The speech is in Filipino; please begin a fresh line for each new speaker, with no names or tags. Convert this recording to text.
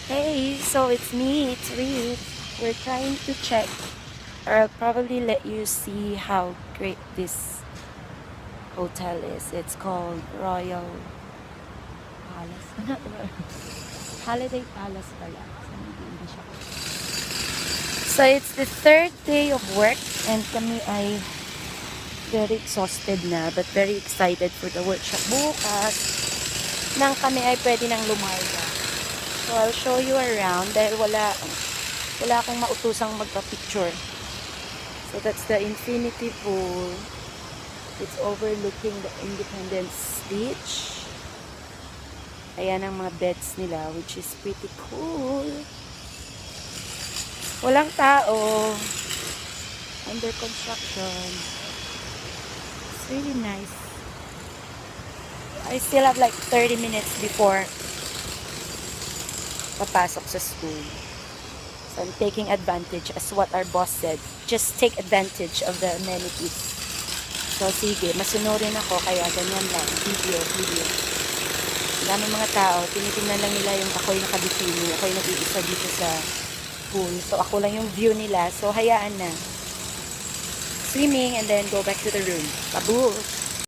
Hey, so it's me, it's Reed. We're trying to check, or I'll probably let you see how great this hotel is. It's called Royal Palace. Not Royal. Holiday Palace pala. So, hindi siya. So, it's the third day of work and kami ay very exhausted na but very excited for the workshop. Bukas, nang kami ay pwede nang lumarga. So, I'll show you around dahil wala akong mautusang magpa-picture. So, that's the infinity pool. It's overlooking the Independence Beach. Ayan ang mga beds nila, which is pretty cool. Walang tao. Under construction. It's really nice. I still have like 30 minutes before papasok sa school. So I'm taking advantage as what our boss said. Just take advantage of the amenities. So sige, masunurin ako kaya ganyan lang. Video. Ang dami mga tao, tinitingnan lang nila yung ako'y nakabikini. Ako'y nag-iisa dito sa pool. So ako lang yung view nila. So hayaan na. Swimming and then go back to the room. Pabuks!